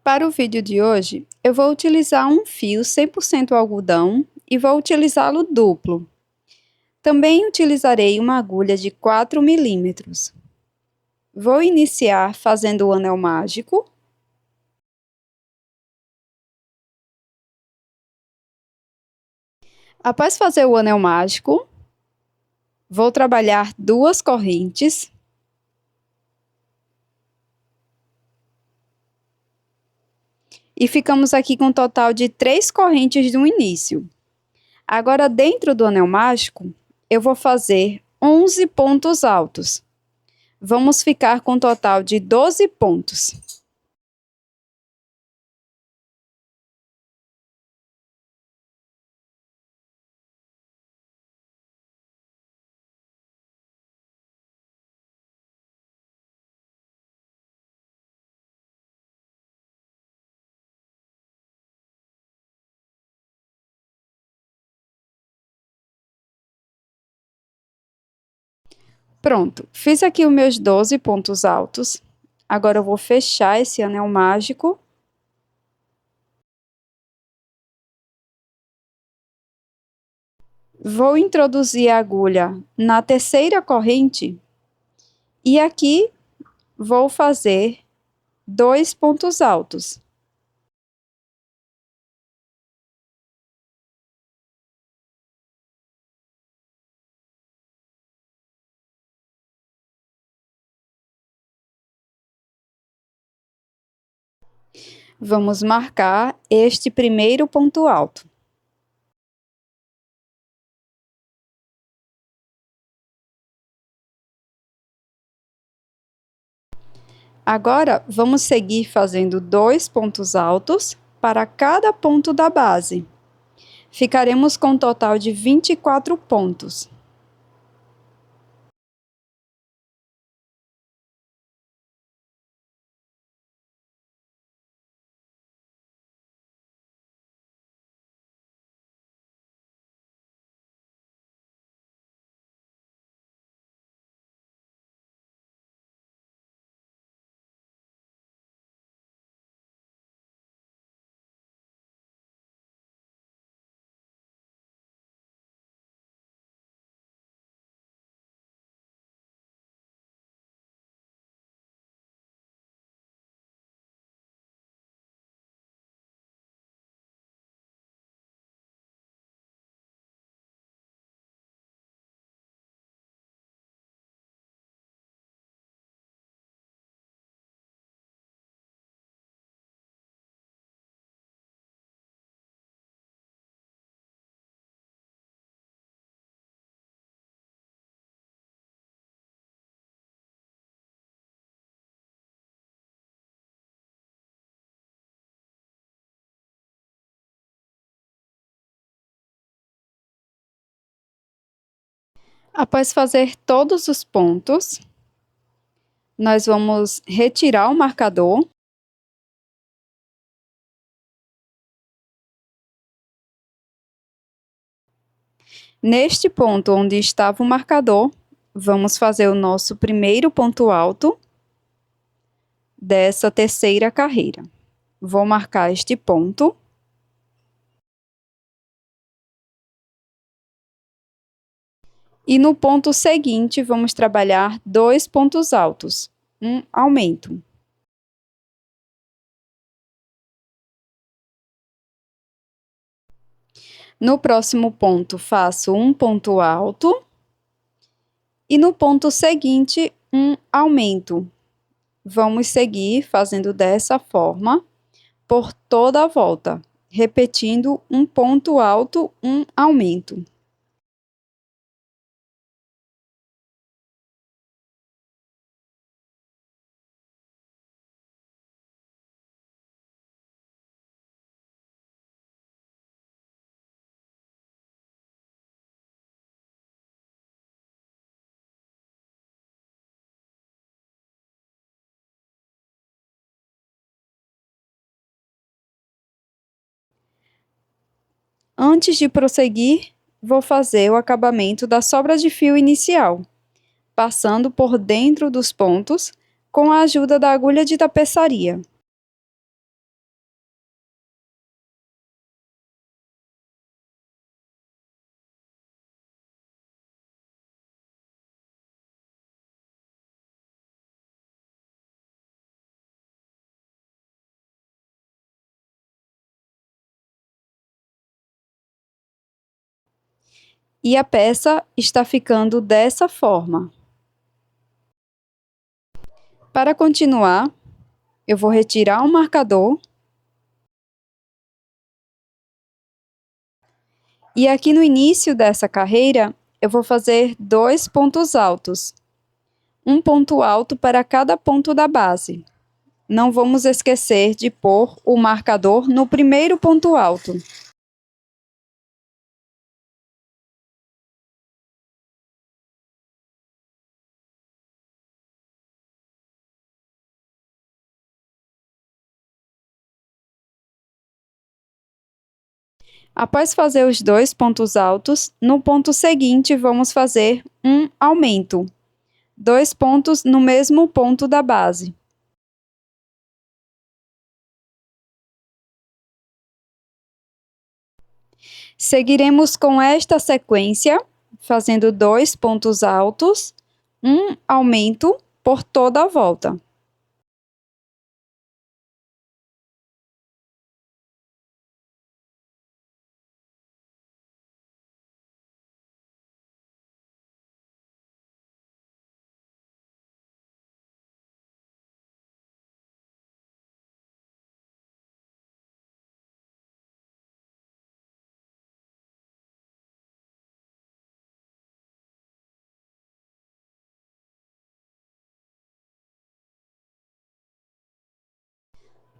Para o vídeo de hoje, eu vou utilizar um fio 100% algodão e vou utilizá-lo duplo. Também utilizarei uma agulha de 4 milímetros. Vou iniciar fazendo o anel mágico. Após fazer o anel mágico, vou trabalhar 2 correntes. E ficamos aqui com um total de 3 correntes no início. Agora, dentro do anel mágico, eu vou fazer 11 pontos altos. Vamos ficar com um total de 12 pontos. Pronto, fiz aqui os meus 12 pontos altos. Agora eu vou fechar esse anel mágico. Vou introduzir a agulha na terceira corrente. E aqui vou fazer 2 pontos altos. Vamos marcar este primeiro ponto alto. Agora, vamos seguir fazendo 2 pontos altos para cada ponto da base. Ficaremos com um total de 24 pontos. Após fazer todos os pontos, nós vamos retirar o marcador. Neste ponto onde estava o marcador, vamos fazer o nosso primeiro ponto alto dessa terceira carreira. Vou marcar este ponto. E no ponto seguinte, vamos trabalhar 2 pontos altos, um aumento. No próximo ponto, faço um ponto alto. E no ponto seguinte, um aumento. Vamos seguir fazendo dessa forma por toda a volta, repetindo um ponto alto, um aumento. Antes de prosseguir, vou fazer o acabamento da sobra de fio inicial, passando por dentro dos pontos com a ajuda da agulha de tapeçaria. E a peça está ficando dessa forma. Para continuar, eu vou retirar o marcador. E aqui no início dessa carreira, eu vou fazer 2 pontos altos. Um ponto alto para cada ponto da base. Não vamos esquecer de pôr o marcador no primeiro ponto alto. Após fazer os 2 pontos altos, no ponto seguinte vamos fazer um aumento. 2 pontos no mesmo ponto da base. Seguiremos com esta sequência, fazendo 2 pontos altos, um aumento por toda a volta.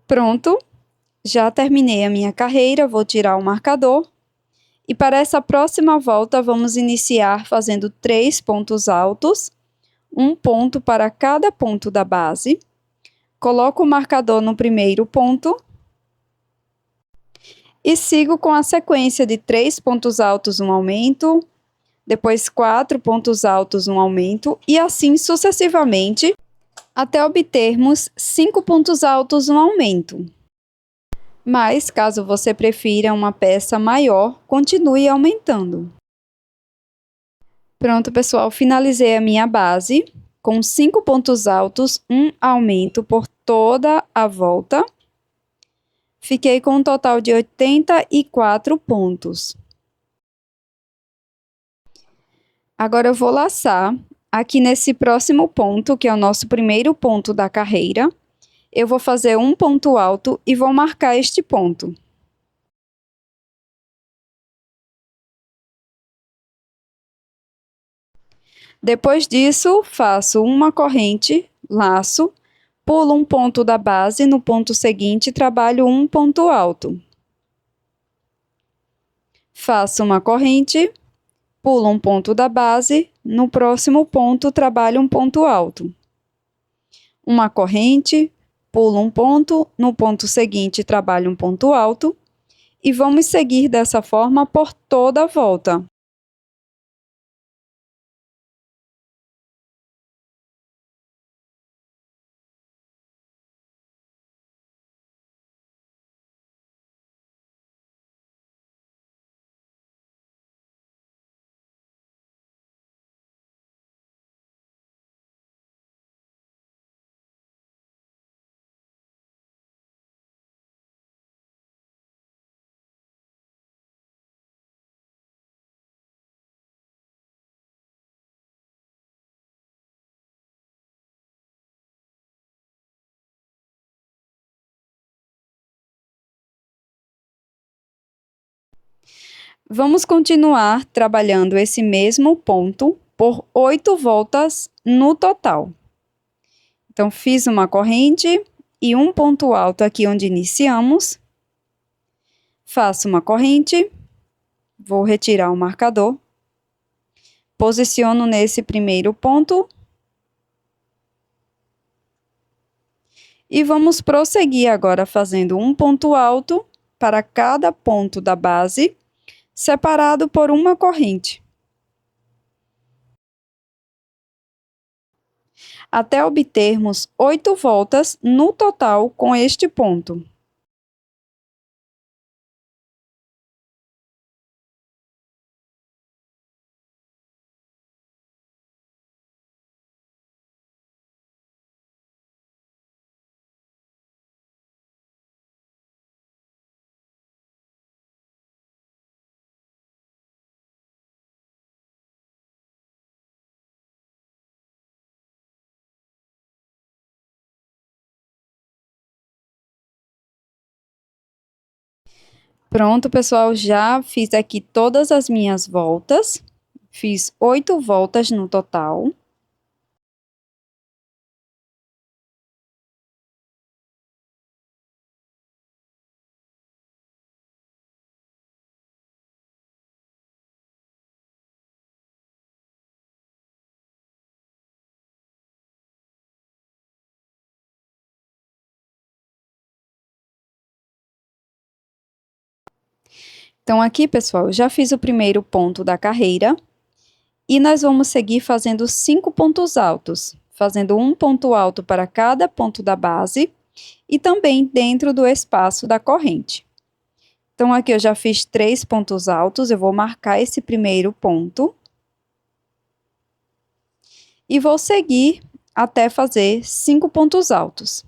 Pronto, já terminei a minha carreira, vou tirar o marcador. E para essa próxima volta, vamos iniciar fazendo 3 pontos altos, um ponto para cada ponto da base. Coloco o marcador no primeiro ponto e sigo com a sequência de 3 pontos altos, um aumento, depois 4 pontos altos, um aumento, e assim sucessivamente, até obtermos 5 pontos altos, um aumento. Mas, caso você prefira uma peça maior, continue aumentando. Pronto, pessoal, finalizei a minha base com 5 pontos altos, um aumento por toda a volta. Fiquei com um total de 84 pontos. Agora eu vou laçar aqui nesse próximo ponto, que é o nosso primeiro ponto da carreira. Eu vou fazer um ponto alto e vou marcar este ponto. Depois disso, faço uma corrente, laço, pulo um ponto da base, no ponto seguinte trabalho um ponto alto. Faço uma corrente, pulo um ponto da base, no próximo ponto trabalho um ponto alto. Uma corrente, pulo um ponto, no ponto seguinte trabalho um ponto alto, e vamos seguir dessa forma por toda a volta. Vamos continuar trabalhando esse mesmo ponto por 8 voltas no total. Então, fiz uma corrente e um ponto alto aqui onde iniciamos. Faço uma corrente, vou retirar o marcador, posiciono nesse primeiro ponto e vamos prosseguir agora fazendo um ponto alto para cada ponto da base, separado por uma corrente, até obtermos 8 voltas no total com este ponto. Pronto, pessoal, já fiz aqui todas as minhas voltas. Fiz 8 voltas no total. Então, aqui, pessoal, já fiz o primeiro ponto da carreira. E nós vamos seguir fazendo 5 pontos altos, fazendo um ponto alto para cada ponto da base e também dentro do espaço da corrente. Então, aqui eu já fiz 3 pontos altos, eu vou marcar esse primeiro ponto. E vou seguir até fazer 5 pontos altos.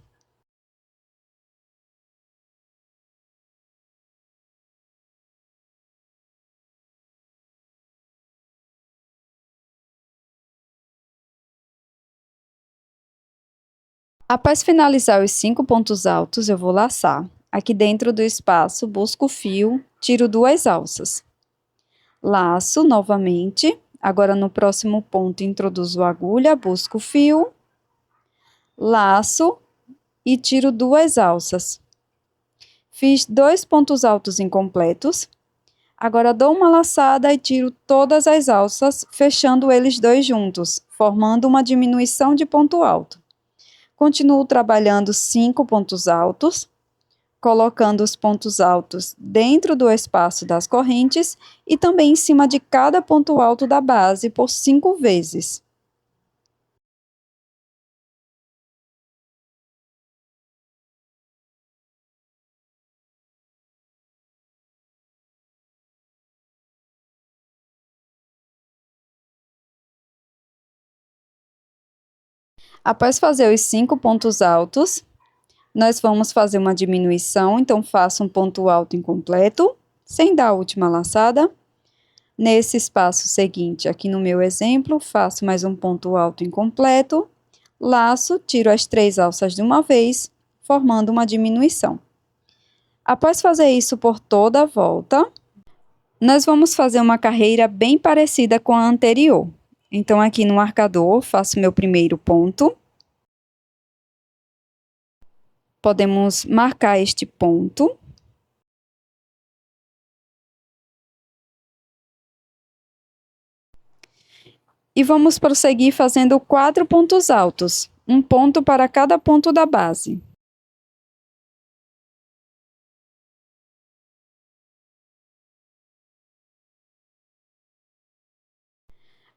Após finalizar os 5 pontos altos, eu vou laçar. Aqui dentro do espaço, busco o fio, tiro 2 alças. Laço novamente. Agora, no próximo ponto, introduzo a agulha, busco o fio, laço e tiro 2 alças. Fiz 2 pontos altos incompletos. Agora, dou uma laçada e tiro todas as alças, fechando eles dois juntos, formando uma diminuição de ponto alto. Continuo trabalhando 5 pontos altos, colocando os pontos altos dentro do espaço das correntes e também em cima de cada ponto alto da base por 5 vezes. Após fazer os 5 pontos altos, nós vamos fazer uma diminuição, então faço um ponto alto incompleto, sem dar a última laçada. Nesse espaço seguinte, aqui no meu exemplo, faço mais um ponto alto incompleto, laço, tiro as 3 alças de uma vez, formando uma diminuição. Após fazer isso por toda a volta, nós vamos fazer uma carreira bem parecida com a anterior. Então, aqui no marcador, faço meu primeiro ponto. Podemos marcar este ponto. E vamos prosseguir fazendo 4 pontos altos, um ponto para cada ponto da base.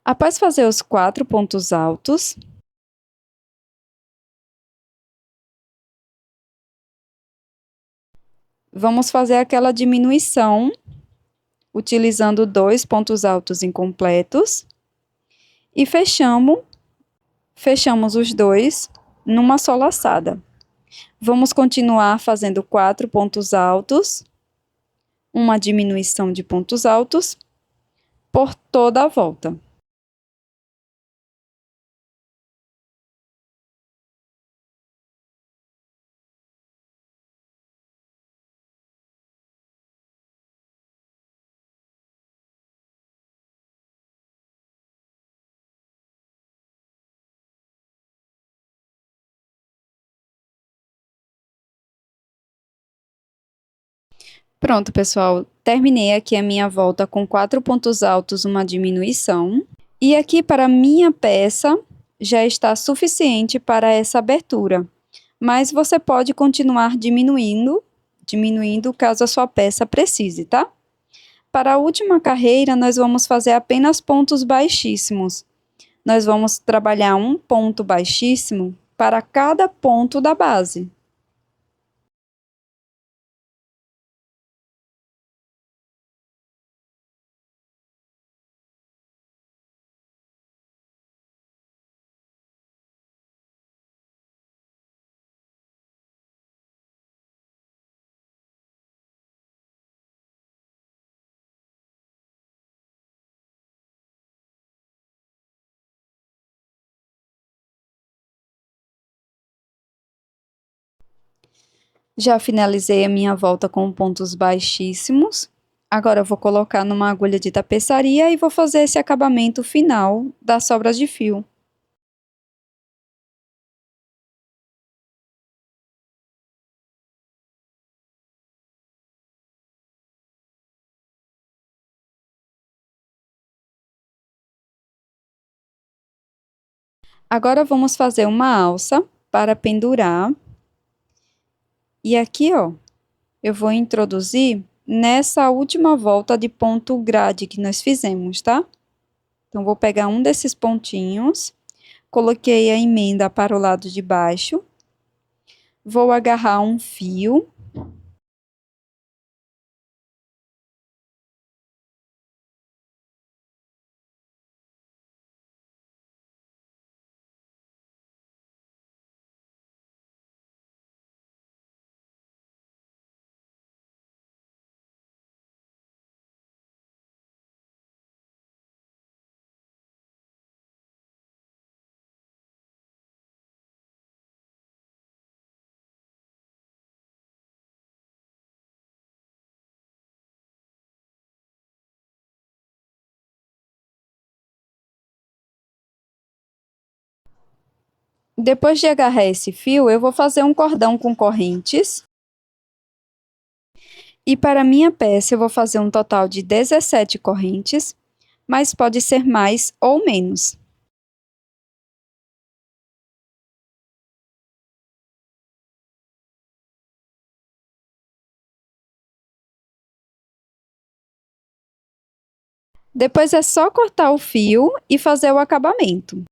Após fazer os 4 pontos altos, vamos fazer aquela diminuição, utilizando 2 pontos altos incompletos, e fechamos os dois numa só laçada. Vamos continuar fazendo 4 pontos altos, uma diminuição de pontos altos, por toda a volta. Pronto, pessoal, terminei aqui a minha volta com 4 pontos altos, uma diminuição. E aqui para a minha peça já está suficiente para essa abertura. Mas você pode continuar diminuindo caso a sua peça precise, tá? Para a última carreira, nós vamos fazer apenas pontos baixíssimos. Nós vamos trabalhar um ponto baixíssimo para cada ponto da base. Já finalizei a minha volta com pontos baixíssimos. Agora eu vou colocar numa agulha de tapeçaria e vou fazer esse acabamento final das sobras de fio. Agora vamos fazer uma alça para pendurar. E aqui, ó, eu vou introduzir nessa última volta de ponto grade que nós fizemos, tá? Então, vou pegar um desses pontinhos, coloquei a emenda para o lado de baixo, vou agarrar um fio. Depois de agarrar esse fio, eu vou fazer um cordão com correntes. E para minha peça, eu vou fazer um total de 17 correntes, mas pode ser mais ou menos. Depois é só cortar o fio e fazer o acabamento.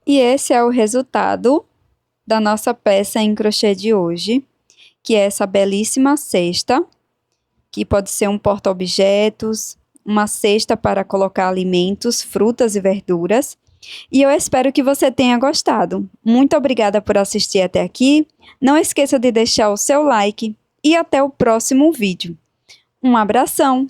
E esse é o resultado da nossa peça em crochê de hoje, que é essa belíssima cesta, que pode ser um porta-objetos, uma cesta para colocar alimentos, frutas e verduras. E eu espero que você tenha gostado. Muito obrigada por assistir até aqui. Não esqueça de deixar o seu like e até o próximo vídeo. Um abração!